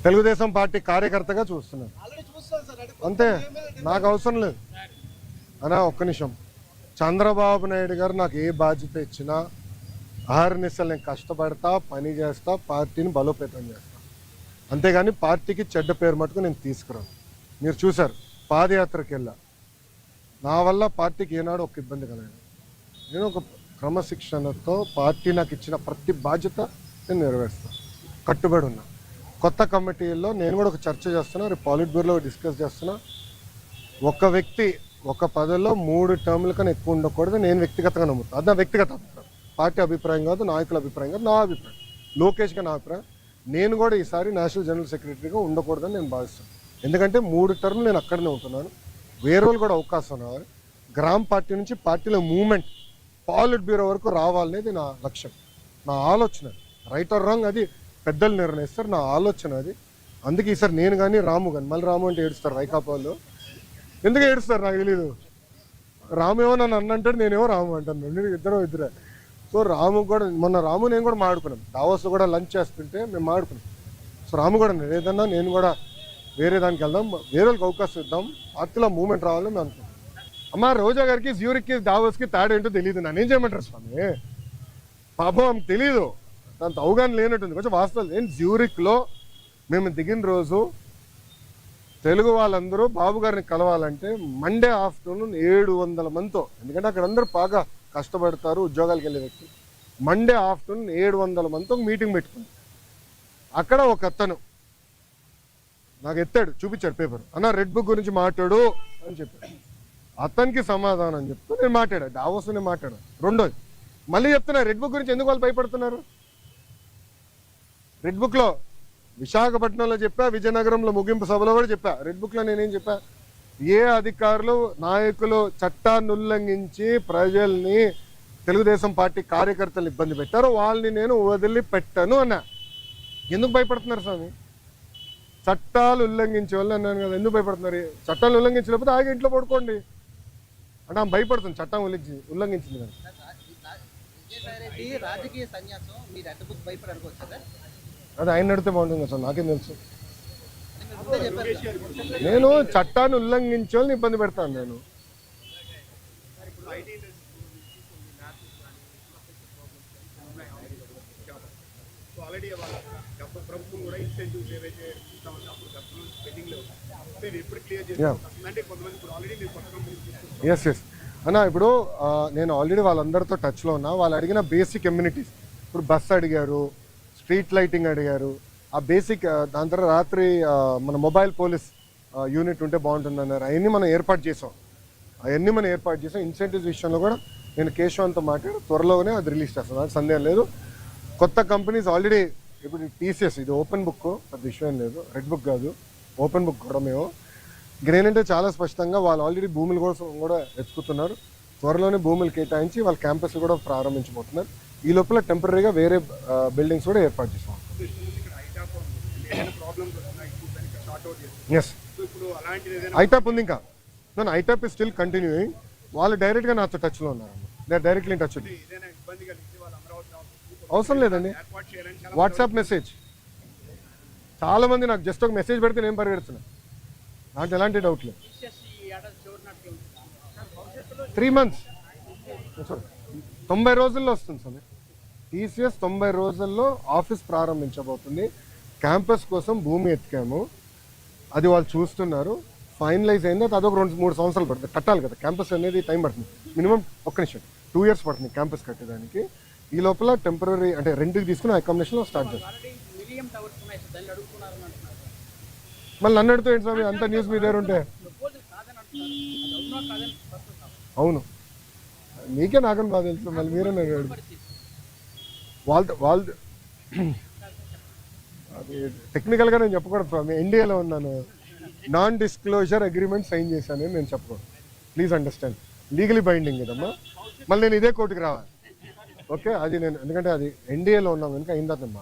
Telugu Desam party కార్యకర్తగా చూస్తున్నాను అంతే, నాకు అవసరం లేదు అనా. ఒక్క నిమిషం, చంద్రబాబు నాయుడు గారు నాకు ఏ బాధ్యత ఇచ్చినా అహర్నిశలు నేను కష్టపడతా, పని చేస్తా, పార్టీని బలోపేతం చేస్తా. అంతేగాని పార్టీకి చెడ్డ పేరు మటుకు నేను తీసుకురాను. మీరు చూశారు, పాదయాత్రకి వెళ్ళా, నా వల్ల పార్టీకి ఏనాడు ఒక ఇబ్బంది కలగదు. నేను ఒక క్రమశిక్షణతో పార్టీ నాకు ఇచ్చిన ప్రతి బాధ్యత నేను నెరవేరుస్తాను, కట్టుబడి ఉన్నా. కొత్త కమిటీల్లో నేను కూడా ఒక చర్చ చేస్తున్నా, రేపు పాలిట్ బ్యూరోలో డిస్కస్ చేస్తున్నా. ఒక వ్యక్తి ఒక పదవిలో 3 టర్ముల కన్నా ఎక్కువ ఉండకూడదు నేను వ్యక్తిగతంగా నమ్ముతాను. అది నా వ్యక్తిగత అభిప్రాయం, పార్టీ అభిప్రాయం కాదు, నాయకుల అభిప్రాయం కాదు, నా అభిప్రాయం, లోకేష్గా నా అభిప్రాయం. నేను కూడా ఈసారి నేషనల్ జనరల్ సెక్రటరీగా ఉండకూడదని నేను భావిస్తాను. ఎందుకంటే 3 టర్ములు నేను అక్కడనే ఉంటున్నాను, వేరే వాళ్ళు కూడా అవకాశం రావాలి. గ్రామ పార్టీ నుంచి పార్టీలో మూవ్మెంట్ పాలిట్ బ్యూరో వరకు రావాలనేది నా లక్ష్యం, నా ఆలోచన. రైట్ ఆర్ రాంగ్ అది పెద్దలు నిర్ణయిస్తారు, నా ఆలోచన అది. అందుకే ఈసారి నేను కానీ రాము కానీ, మళ్ళీ రాము అంటే ఏడుస్తారు వైకాపా వాళ్ళు. ఎందుకు ఏడుస్తారు నాకు తెలీదు. రాము ఏమో నన్ను అన్నంటాడు, నేనేమో రాము అంటాను, ఇద్దరే. సో రాము కూడా మొన్న రాము నేను కూడా మాడుకున్నాం, దావోస్లో కూడా లంచ్ చేస్తుంటే మేము మాడుకున్నాం. సో రాము కూడా ఏదన్నా నేను కూడా వేరే దానికి వెళ్దాం, వేరే వాళ్ళకి అవకాశం ఇద్దాం, పార్టీలో మూవ్మెంట్ రావాలని మేము అనుకున్నాం. అమ్మ రోజా గారికి జ్యూరిక్కి దావోస్కి తేడా ఏంటో తెలియదు, నన్నేం చేయమంటారు స్వామి? పాపం ఆమెకు తెలీదు, దాంతో అవగాహన లేనట్టుంది. కొంచెం వాస్తవాలు ఏంటి, జ్యూరిక్లో మేము దిగిన రోజు తెలుగు వాళ్ళందరూ బాబు గారిని కలవాలంటే మండే ఆఫ్టర్నూన్ 700 మందితో, ఎందుకంటే అక్కడ అందరూ బాగా కష్టపడతారు, ఉద్యోగాలకు వెళ్ళే వ్యక్తి. మండే ఆఫ్టర్నూన్ 700 మందితో మీటింగ్ పెట్టుకుంది. అక్కడ ఒక అతను నాకు ఎత్తాడు, చూపించాడు పేపర్, అన్న రెడ్ బుక్ గురించి మాట్లాడు అని చెప్పాడు. అతనికి సమాధానం చెప్తూ నేను మాట్లాడా, డావోస్ నేను మాట్లాడాను. రెండోది మళ్ళీ చెప్తున్నా, రెడ్ బుక్ గురించి ఎందుకు వాళ్ళు భయపడుతున్నారు? రెడ్ బుక్లో విశాఖపట్నంలో చెప్పా, విజయనగరంలో ముగింపు సభలో కూడా చెప్పా. రెడ్ బుక్లో నేనేం చెప్పా, ఏ అధికారులు నాయకులు చట్టాన్ని ఉల్లంఘించి ప్రజల్ని, తెలుగుదేశం పార్టీ కార్యకర్తలు ఇబ్బంది పెట్టారో వాళ్ళని నేను వదిలిపెట్టను అన్నా. ఎందుకు భయపడుతున్నారు స్వామి? చట్టాలు ఉల్లంఘించే వాళ్ళు అన్నాను కదా, ఎందుకు భయపడుతున్నారు? చట్టాలు ఉల్లంఘించలేకపోతే ఆగి ఇంట్లో పడుకోండి అంటే ఆమె భయపడుతుంది, చట్టం ఉల్లంఘించింది కదా. అది ఆయన నడితే బాగుంటుంది సార్, నాకేం తెలుసు. నేను చట్టాన్ని ఉల్లంఘించే వాళ్ళని ఇబ్బంది పెడతాను నేను. ఎస్ ఎస్ అన్న, ఇప్పుడు నేను ఆల్రెడీ వాళ్ళందరితో టచ్లో ఉన్నా. వాళ్ళు అడిగిన బేసిక్ ఎమ్యూనిటీస్, ఇప్పుడు బస్ అడిగారు, స్ట్రీట్ లైటింగ్ అడిగారు, ఆ బేసిక్. దాని తర్వాత రాత్రి మన మొబైల్ పోలీస్ యూనిట్ ఉంటే బాగుంటుంది అన్నారు. అవన్నీ మనం ఏర్పాటు చేసాం. ఇన్సెంటివ్స్ విషయంలో కూడా నేను కేశవంతో మాట్లాడి త్వరలోనే అది రిలీజ్ చేస్తాను, నాకు సందేహం లేదు. కొత్త కంపెనీస్ ఆల్రెడీ ఇప్పుడు టీసీఎస్, ఇది ఓపెన్ బుక్, పెద్ద విషయం లేదు, రెడ్ బుక్ కాదు, ఓపెన్ బుక్ కూడా మేము. ఏంటంటే చాలా స్పష్టంగా వాళ్ళు ఆల్రెడీ భూముల కోసం కూడా వెతుకుతున్నారు. త్వరలోనే భూములు కేటాయించి వాళ్ళ క్యాంపస్ కూడా ప్రారంభించబోతున్నారు. ఈ లోపల టెంపరీగా వేరే బిల్డింగ్స్ కూడా ఏర్పాటు చేసాం. ఎస్, ఐటాప్ ఉంది ఇంకా, నన్ను ఐటాప్ ఇస్ స్టిల్ కంటిన్యూయింగ్. వాళ్ళు డైరెక్ట్గా నాతో టచ్లో ఉన్నారు, they are directly in touch. అవసరం లేదండి, వాట్సాప్ మెసేజ్. చాలా మంది నాకు జస్ట్ ఒక మెసేజ్ పెడితే నేను పరిగెడుతున్నా, నాకు ఎలాంటి డౌట్ లేదు. 3 months 90 రోజుల్లో వస్తుంది సార్. టీసీఎస్ 90 రోజుల్లో ఆఫీస్ ప్రారంభించబోతుంది. క్యాంపస్ కోసం భూమి ఎత్తికాము, అది వాళ్ళు చూస్తున్నారు. ఫైనలైజ్ అయింది, అదొక 2-3 సంవత్సరాలు పడుతుంది, కట్టాలి కదా. క్యాంపస్ అనేది టైం పడుతుంది, మినిమం 2 years పడుతుంది క్యాంపస్ కట్టేదానికి. ఈ లోపల టెంపరీ అంటే రెంట్కి తీసుకుని అకామిడేషన్లో స్టార్ట్ చేస్తాం. మళ్ళీ నన్ను అడుగుతూ ఏంటి స్వామి, అంత న్యూస్ మీ దగ్గర ఉంటే? అవును, మీకే నాకని బాగా తెలుసు, మళ్ళీ మీరే వాళ్ళు అది టెక్నికల్గా నేను చెప్పకూడదు స్వామి. ఎన్డీఏలో ఉన్నాను, నాన్ డిస్క్లోజర్ అగ్రిమెంట్ సైన్ చేశాను నేను చెప్పకూడదు. ప్లీజ్ అండర్స్టాండ్, లీగలీ బైండింగ్ కదమ్మా. మళ్ళీ నేను ఇదే కోర్టుకి రావాలి, ఓకే? అది నేను ఎందుకంటే అది ఎన్డీఏలో ఉన్నాం కనుక అయిందా నేను